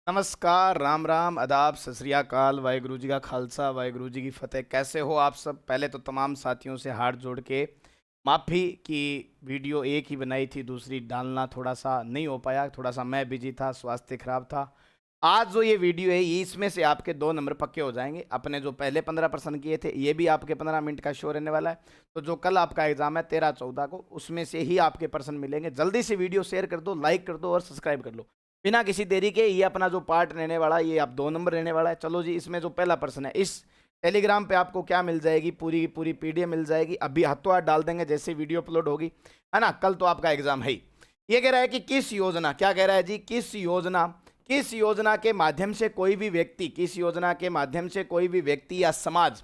नमस्कार, राम राम, आदाब, सत श्री अकाल, वाहिगुरु जी का खालसा, वाहिगुरु जी की फतेह। कैसे हो आप सब? पहले तो तमाम साथियों से हाथ जोड़ के माफ़ी कि वीडियो एक ही बनाई थी, दूसरी डालना थोड़ा सा नहीं हो पाया, थोड़ा सा मैं बिजी था, स्वास्थ्य खराब था। आज जो ये वीडियो है ये इसमें से आपके 2 नंबर पक्के हो जाएंगे। अपने जो पहले 15% किए थे ये भी आपके 15 मिनट का शो रहने वाला है। तो जो कल आपका एग्जाम है 13-14 को, उसमें से ही आपके पर्सन मिलेंगे। जल्दी से वीडियो शेयर कर दो, लाइक कर दो और सब्सक्राइब कर लो बिना किसी देरी के। ये अपना जो पार्ट रहने वाला है ये आप 2 नंबर रहने वाला है। चलो जी, इसमें जो पहला पर्सन है, इस टेलीग्राम पे आपको क्या मिल जाएगी, पूरी की पूरी पीडीएफ मिल जाएगी। अभी हाथों हाथ डाल देंगे जैसे वीडियो अपलोड होगी, है ना। कल तो आपका एग्जाम है ही। ये कह रहा है कि किस योजना, क्या कह रहा है जी, किस योजना के माध्यम से कोई भी व्यक्ति, किस योजना के माध्यम से कोई भी व्यक्ति या समाज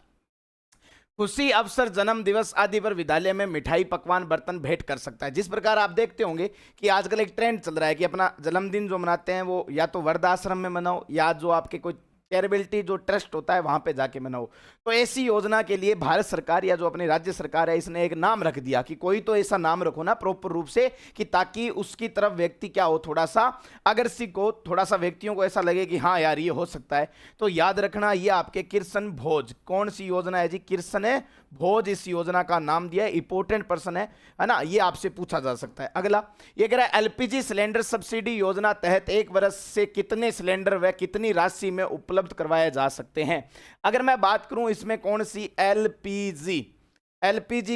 खुशी अवसर, जन्म दिवस आदि पर विद्यालय में मिठाई, पकवान, बर्तन भेंट कर सकता है। जिस प्रकार आप देखते होंगे कि आजकल एक ट्रेंड चल रहा है कि अपना जन्मदिन जो मनाते हैं वो या तो वृद्धाश्रम में मनाओ या जो आपके कोई चैरिटेबलिटी जो ट्रस्ट होता है वहां पे जाके मनाओ। तो ऐसी योजना के लिए भारत सरकार या जो अपनी राज्य सरकार है इसने एक नाम रख दिया कि कोई तो ऐसा नाम रखो ना प्रॉपर रूप से, कि ताकि उसकी तरफ व्यक्ति क्या हो, थोड़ा सा आकर्षित हो, थोड़ा सा व्यक्तियों को ऐसा लगे कि हाँ यार ये हो सकता है। तो याद रखना ये आपके किरसन भोज, कौन सी योजना है जी, किरसन भोज इस योजना का नाम दिया है। इंपॉर्टेंट पर्सन है ना, ये आपसे पूछा जा सकता है। अगला ये कह रहा है एलपीजी सिलेंडर सब्सिडी योजना तहत 1 वर्ष से कितने सिलेंडर व कितनी राशि में उपलब्ध करवाए जा सकते हैं। अगर मैं बात करूं इसमें कौन सी एलपीजी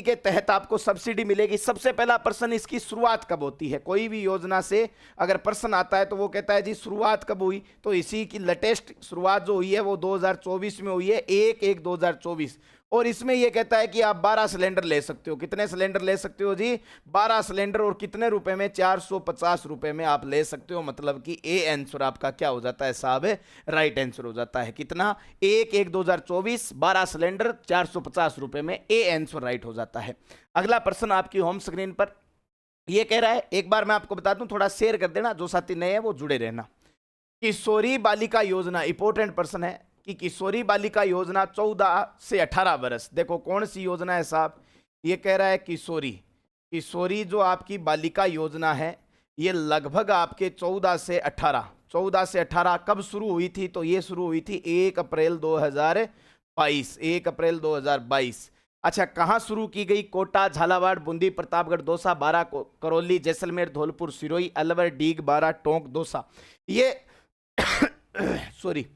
के तहत आपको सब्सिडी मिलेगी। सबसे पहला प्रश्न, इसकी शुरुआत कब होती है। कोई भी योजना से अगर प्रश्न आता है तो वो कहता है जी शुरुआत कब हुई, तो इसी की लेटेस्ट शुरुआत जो हुई है वो 2024 में हुई है, 1/1/2024। और इसमें यह कहता है कि आप 12 सिलेंडर ले सकते हो। कितने सिलेंडर ले सकते हो जी, 12 सिलेंडर। और कितने रुपए में, 450 रुपए में आप ले सकते हो। मतलब कि ए आंसर आपका क्या हो जाता है साहब, राइट आंसर हो जाता है। कितना, 1/1/2024, 12 सिलेंडर, 450 रुपए में, ए आंसर राइट हो जाता है। अगला प्रश्न आपकी होम स्क्रीन पर यह कह रहा है, एक बार मैं आपको बता दूं, थोड़ा शेयर कर देना, जो साथी नए हैं वो जुड़े रहना। किशोरी बालिका योजना, इंपॉर्टेंट प्रश्न है कि किशोरी बालिका योजना 14 से 18 वर्ष, देखो कौन सी योजना है साहब, ये कह रहा है किशोरी जो आपकी बालिका योजना है ये लगभग आपके 14 से 18 कब शुरू हुई थी, तो ये शुरू हुई थी 1 अप्रैल 2022। अच्छा, कहाँ शुरू की गई, कोटा, झालावाड़, बूंदी, प्रतापगढ़, दौसा, बारा, करौली, जैसलमेर, धौलपुर, सिरोही, अलवर, डीग, बारा, टोंक, दौसा। ये सॉरी,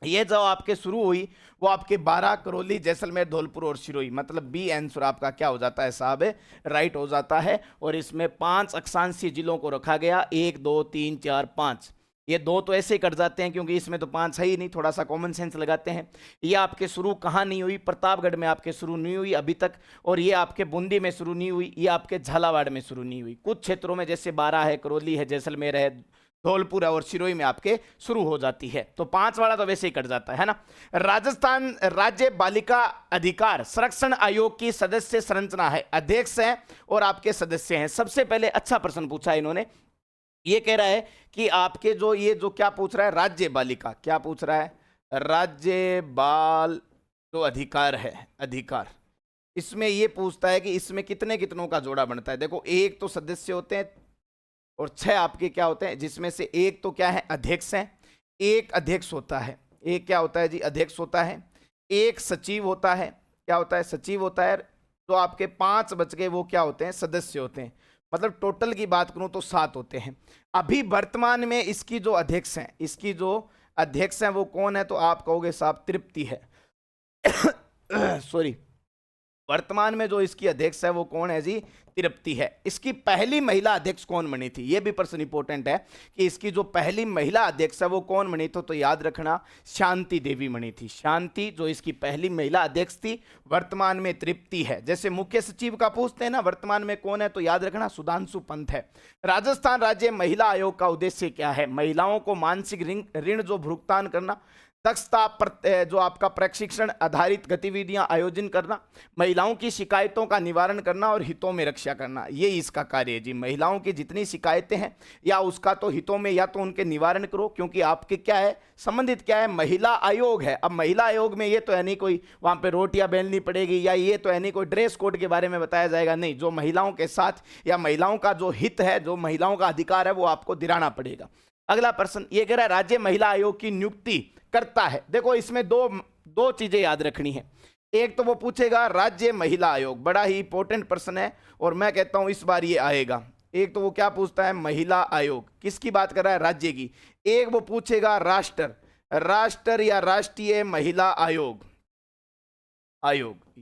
ये जो आपके शुरू हुई वो आपके 12, करौली, जैसलमेर, धौलपुर और सिरोही। मतलब बी आंसर आपका क्या हो जाता है साहब, राइट हो जाता है। और इसमें 5 अक्षांशीय जिलों को रखा गया, 1 2 3 4 5। ये 2 तो ऐसे ही कट जाते हैं क्योंकि इसमें तो 5 है ही नहीं, थोड़ा सा कॉमन सेंस लगाते हैं। ये आपके शुरू कहाँ नहीं हुई, प्रतापगढ़ में आपके शुरू नहीं हुई अभी तक। और ये आपके बूंदी में शुरू नहीं हुई, ये आपके झालावाड़ में शुरू नहीं हुई। कुछ क्षेत्रों में जैसे बारा है, करौली है, जैसलमेर है, धौलपुर और सिरोही में आपके शुरू हो जाती है। तो 5 वाला तो वैसे ही कट जाता है ना। राजस्थान राज्य बालिका अधिकार संरक्षण आयोग की सदस्य संरचना है, अध्यक्ष है और आपके सदस्य हैं। सबसे पहले अच्छा प्रश्न पूछा है इन्होंने, ये कह रहा है कि आपके जो ये जो क्या पूछ रहा है, राज्य बालिका क्या पूछ रहा है, राज्य बाल जो अधिकार है, अधिकार, इसमें ये पूछता है कि इसमें कितने कितनों का जोड़ा बनता है। देखो, एक तो सदस्य होते हैं और 6 आपके क्या होते हैं, जिसमें से एक तो क्या है, अध्यक्ष है, एक अध्यक्ष होता है, एक क्या होता है जी, अध्यक्ष होता है, एक सचिव होता है, क्या होता है, सचिव होता है। तो आपके 5 बच गए, वो क्या होते हैं, सदस्य होते हैं। मतलब टोटल की बात करूं तो 7 होते हैं। अभी वर्तमान में इसकी जो अध्यक्ष हैं, इसकी जो अध्यक्ष हैं वो कौन है, तो आप कहोगे साहब तृप्ति है। सॉरी, वर्तमान में जो इसकी अध्यक्ष है वो कौन है जी, तृप्ति है। इसकी पहली महिला अध्यक्ष कौन बनी थी, ये भी प्रश्न इंपॉर्टेंट है कि इसकी जो पहली महिला अध्यक्ष है वो कौन बनी थी, तो याद रखना शांति देवी बनी थी। शांति जो इसकी पहली महिला अध्यक्ष थी, वर्तमान में तृप्ति है। जैसे मुख्य सचिव का पूछते हैं ना वर्तमान में कौन है, तो याद रखना सुधांशु पंत है। राजस्थान राज्य महिला आयोग का उद्देश्य क्या है, महिलाओं को मानसिक ऋण जो भुगतान करना, दक्षता जो आपका प्रशिक्षण आधारित गतिविधियां आयोजन करना, महिलाओं की शिकायतों का निवारण करना और हितों में रक्षा करना, ये इसका कार्य है जी। महिलाओं की जितनी शिकायतें हैं या उसका तो हितों में या तो उनके निवारण करो, क्योंकि आपके क्या है संबंधित, क्या है, महिला आयोग है। अब महिला आयोग में ये तो है नहीं कोई वहां पे रोटियां बेलनी पड़ेगी, या ये तो है नहीं कोई ड्रेस कोड के बारे में बताया जाएगा, नहीं। जो महिलाओं के साथ या महिलाओं का जो हित है, जो महिलाओं का अधिकार है वो आपको दिलाना पड़ेगा। अगला प्रश्न ये कह रहा है राज्य महिला आयोग की नियुक्ति करता है। देखो इसमें दो चीजें याद रखनी है। एक तो वो पूछेगा राज्य महिला आयोग, बड़ा ही इंपॉर्टेंट प्रश्न है और मैं कहता हूं इस बार ये आएगा। एक तो वो क्या पूछता है, महिला आयोग किसकी बात कर रहा है, राज्य की। एक वो पूछेगा राष्ट्र या राष्ट्रीय महिला आयोग।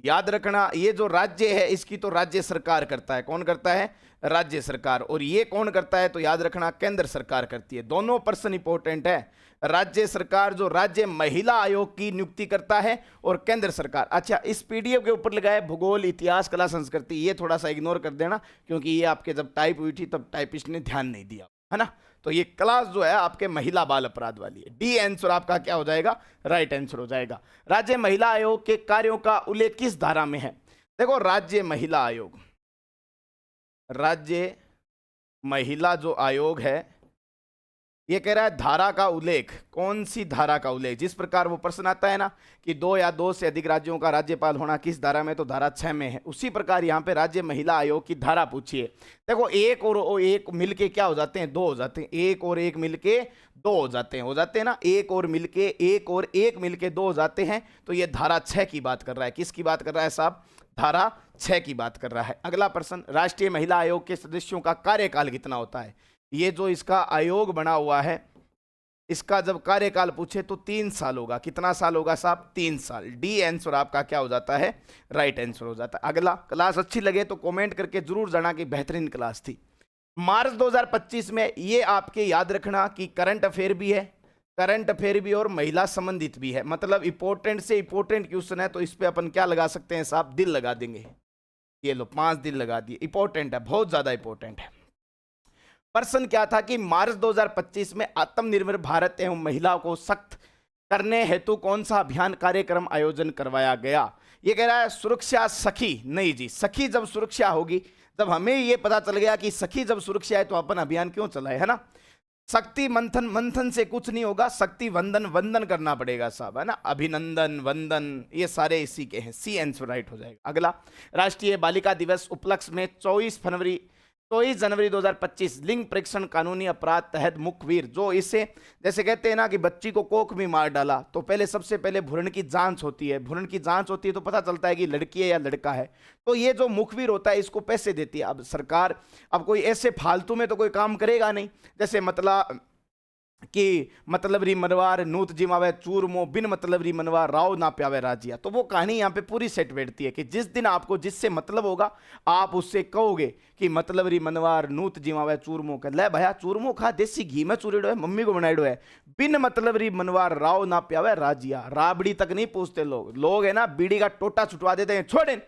याद रखना ये जो राज्य है इसकी तो राज्य सरकार करता है। कौन करता है, राज्य सरकार। और ये कौन करता है, तो याद रखना केंद्र सरकार करती है। दोनों पर्सन इंपॉर्टेंट है। राज्य सरकार जो राज्य महिला आयोग की नियुक्ति करता है और केंद्र सरकार। अच्छा, इस पीडीएफ के ऊपर लगाए भूगोल, इतिहास, कला, संस्कृति, ये थोड़ा सा इग्नोर कर देना क्योंकि ये आपके जब टाइप हुई थी तब टाइपिस्ट ने ध्यान नहीं दिया, है ना। तो ये क्लास जो है आपके महिला बाल अपराध वाली है। डी आंसर आपका क्या हो जाएगा, राइट आंसर हो जाएगा। राज्य महिला आयोग के कार्यों का उल्लेख किस धारा में है। देखो राज्य महिला आयोग, राज्य महिला जो आयोग है ये कह रहा है धारा का उल्लेख। कौन सी धारा का उल्लेख, जिस प्रकार वो प्रश्न आता है ना कि 2 या 2 से अधिक राज्यों का राज्यपाल होना किस धारा में, तो धारा 6 में है। उसी प्रकार यहाँ पे राज्य महिला आयोग की धारा पूछिए। देखो एक और एक मिलके क्या हो जाते हैं, 2 हो जाते हैं। एक और एक मिलके 2 हो जाते हैं ना। एक और एक मिलके 2 हो जाते हैं। तो ये धारा 6 की बात कर रहा है। किसकी बात कर रहा है साहब, धारा 6 की बात कर रहा है। अगला प्रश्न, राष्ट्रीय महिला आयोग के सदस्यों का कार्यकाल कितना होता है। ये जो इसका आयोग बना हुआ है इसका जब कार्यकाल पूछे तो 3 साल होगा। कितना साल होगा साहब, 3 साल। डी आंसर आपका क्या हो जाता है, राइट आंसर हो जाता है। अगला, क्लास अच्छी लगे तो कमेंट करके जरूर जाना कि बेहतरीन क्लास थी। मार्च 2025 में ये आपके याद रखना कि करंट अफेयर भी है, और महिला संबंधित भी है। मतलब इंपॉर्टेंट से इंपॉर्टेंट क्वेश्चन है तो इस पे अपन क्या लगा सकते हैं साहब, दिल लगा देंगे। ये लो 5 दिल लगा दिए। इंपॉर्टेंट है, बहुत ज्यादा इंपॉर्टेंट है। प्रश्न क्या था कि मार्च 2025 में आत्मनिर्भर भारत एवं महिलाओं को सशक्त करने हेतु कौन सा अभियान कार्यक्रम आयोजन करवाया गया। ये कह रहा है सुरक्षा सखी। नहीं जी, सखी जब सुरक्षा होगी, जब हमें ये पता चल गया कि सखी जब सुरक्षा है तो अपन अभियान क्यों चलाए, है ना। शक्ति मंथन से कुछ नहीं होगा, शक्ति वंदन करना पड़ेगा साहब, है ना। अभिनंदन, वंदन, ये सारे इसी के हैं। सी आंसर राइट हो जाएगा। अगला, राष्ट्रीय बालिका दिवस उपलक्ष्य में 24 जनवरी 2025 लिंग परीक्षण कानूनी अपराध तहत मुखबिर, जो इसे जैसे कहते हैं ना कि बच्ची को कोख में मार डाला, तो पहले सबसे पहले भ्रूण की जांच होती है। भ्रूण की जांच होती है तो पता चलता है कि लड़की है या लड़का है। तो ये जो मुखबिर होता है इसको पैसे देती है। अब सरकार अब कोई ऐसे फालतू में तो कोई काम करेगा नहीं, जैसे मतलब री मनवार नूत जिमावे चूरमो, बिन मतलब री मनवार राव ना प्यावे राजिया। तो वो कहानी यहाँ पे पूरी सेट बैठती है कि जिस दिन आपको जिससे मतलब होगा आप उससे कहोगे कि मतलब री मनवार नूत जिमावे चूरमो, कर ले भैया चूरमो खा, देसी घी में चूरेड़ो है, मम्मी को बनाइडो है। बिन मतलब री मनवार राव ना प्यावे राजिया, राबड़ी तक नहीं पूछते लोग है ना, बीड़ी का टोटा छुटवा देते हैं, छोड़े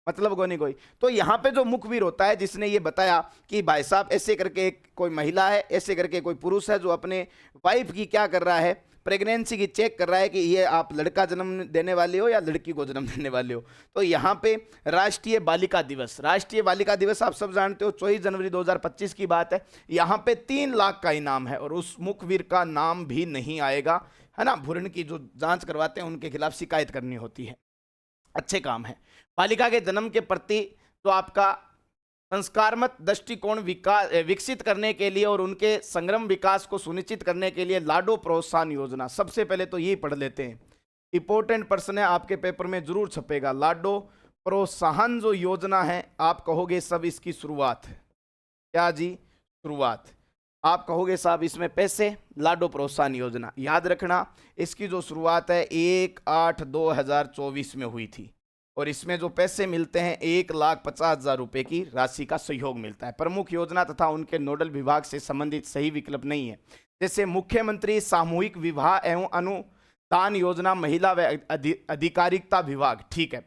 मतलब को नहीं कोई। तो यहाँ पे जो मुखबिर होता है जिसने ये बताया कि भाई साहब ऐसे करके कोई महिला है, ऐसे करके कोई पुरुष है जो अपने वाइफ की क्या कर रहा है, प्रेगनेंसी की चेक कर रहा है कि ये आप लड़का जन्म देने वाले हो या लड़की को जन्म देने वाले हो। तो यहाँ पे राष्ट्रीय बालिका दिवस आप सब जानते हो 24 जनवरी 2025 की बात है। यहाँ पे 3 लाख का इनाम है और उस मुखबिर का नाम भी नहीं आएगा, है ना। भ्रूण की जो जांच करवाते हैं उनके खिलाफ शिकायत करनी होती है। अच्छे काम है। बालिका के जन्म के प्रति जो आपका संस्कारमत दृष्टिकोण विकसित करने के लिए और उनके संग्रम विकास को सुनिश्चित करने के लिए लाडो प्रोत्साहन योजना, सबसे पहले तो ये पढ़ लेते हैं। इंपॉर्टेंट प्रश्न है, आपके पेपर में जरूर छपेगा। लाडो प्रोत्साहन जो योजना है, आप कहोगे सब इसकी शुरुआत, क्या जी, शुरुआत आप कहोगे साहब इसमें पैसे, लाडो प्रोत्साहन योजना। याद रखना इसकी जो शुरुआत है 1/8/2024 में हुई थी और इसमें जो पैसे मिलते हैं 1,50,000 रुपए की राशि का सहयोग मिलता है। प्रमुख योजना तथा उनके नोडल विभाग से संबंधित सही विकल्प नहीं है, जैसे मुख्यमंत्री सामूहिक विवाह एवं अनुदान योजना, महिला व अधिकारिता विभाग, ठीक है।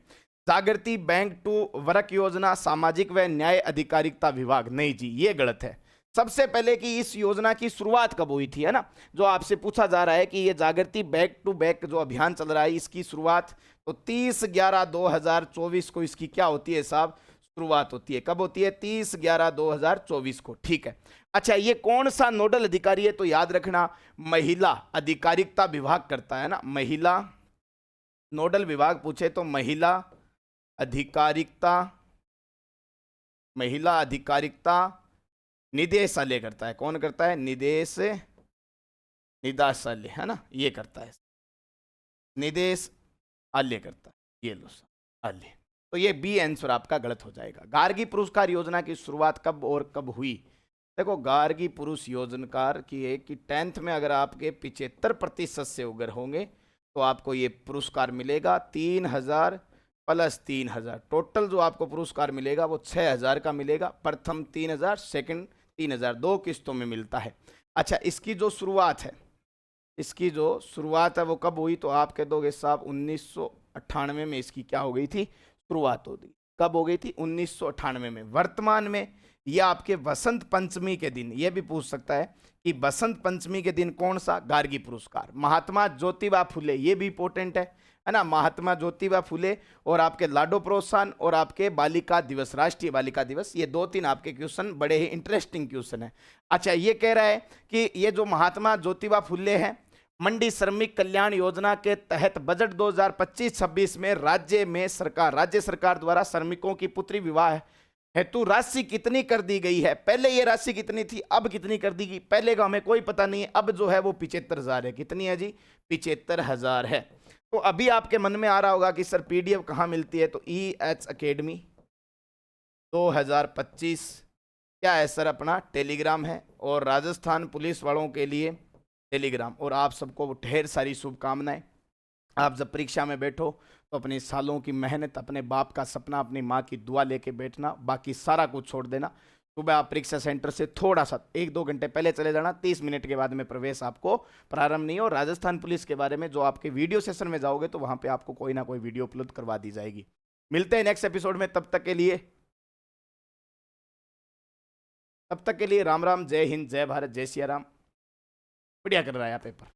जागृति बैंक टू वर्क योजना, सामाजिक व न्याय अधिकारिता विभाग, नहीं जी ये गलत है। सबसे पहले कि इस योजना की शुरुआत कब हुई थी, है ना, जो आपसे पूछा जा रहा है कि ये जागृति बैक टू बैक जो अभियान चल रहा है इसकी शुरुआत तो 30/11/2024 को इसकी क्या होती है साहब, शुरुआत होती है। कब होती है, 30/11/2024 को, ठीक है। अच्छा, ये कौन सा नोडल अधिकारी है, तो याद रखना महिला अधिकारिता विभाग करता है ना। महिला नोडल विभाग पूछे तो महिला अधिकारिता निदेशालय करता है। कौन करता है, निदेशालय निदास आल्य, है ना, ये करता है, निदेश आल्य करता है, ये लो सर आल्य। तो ये बी आंसर आपका गलत हो जाएगा। गार्गी पुरस्कार योजना की शुरुआत कब और कब हुई? देखो, गार्गी पुरुष योजनकार की है कि 10th में अगर आपके 75% से उगर होंगे तो आपको ये पुरस्कार मिलेगा। 3000 प्लस 3000, टोटल जो आपको पुरस्कार मिलेगा वो 6000 का मिलेगा। प्रथम 3000, सेकंड 3000, 2 किस्तों में मिलता है। अच्छा, इसकी जो शुरुआत है, इसकी जो शुरुआत है वो कब हुई? तो आप कह दोगे साहब 1998 में इसकी क्या हो गई थी? शुरुआत हो गई। कब हो गई थी? 1998 में। वर्तमान में यह आपके वसंत पंचमी के दिन, यह भी पूछ सकता है कि वसंत पंचमी के दिन कौन सा गार्गी पुरस्कार? महात्मा ज्योतिबा फुले, ये भी इंपॉर्टेंट है ना, महात्मा ज्योतिबा फुले और आपके लाडो प्रोत्साहन और आपके बालिका दिवस, राष्ट्रीय बालिका दिवस, ये 2-3 आपके क्वेश्चन बड़े ही इंटरेस्टिंग क्वेश्चन है। अच्छा, ये कह रहा है कि ये जो महात्मा ज्योतिबा फुले हैं, मंडी श्रमिक कल्याण योजना के तहत बजट 2025-26 में राज्य सरकार द्वारा श्रमिकों की पुत्री विवाह हेतु राशि कितनी कर दी गई है? पहले ये राशि कितनी थी, अब कितनी कर दी गई? पहले का हमें कोई पता नहीं है, अब जो है वो 75,000 है। कितनी है जी? 75,000 है। तो अभी आपके मन में आ रहा होगा कि सर पीडीएफ कहाँ मिलती है? तो EH अकेडमी 2025 क्या है सर? अपना टेलीग्राम है, और राजस्थान पुलिस वालों के लिए टेलीग्राम। और आप सबको ढेर सारी शुभकामनाएं। आप जब परीक्षा में बैठो तो अपने सालों की मेहनत, अपने बाप का सपना, अपनी माँ की दुआ लेके बैठना, बाकी सारा कुछ छोड़ देना। सुबह आप परीक्षा सेंटर से थोड़ा सा 1-2 घंटे पहले चले जाना, 30 मिनट के बाद में प्रवेश आपको प्रारंभ नहीं हो। राजस्थान पुलिस के बारे में जो आपके वीडियो सेशन में जाओगे तो वहाँ पे आपको कोई ना कोई वीडियो उपलब्ध करवा दी जाएगी। मिलते हैं नेक्स्ट एपिसोड में, तब तक के लिए राम राम, जय हिंद, जय भारत, जय सिया राम। बढ़िया कर रहा है आप पेपर।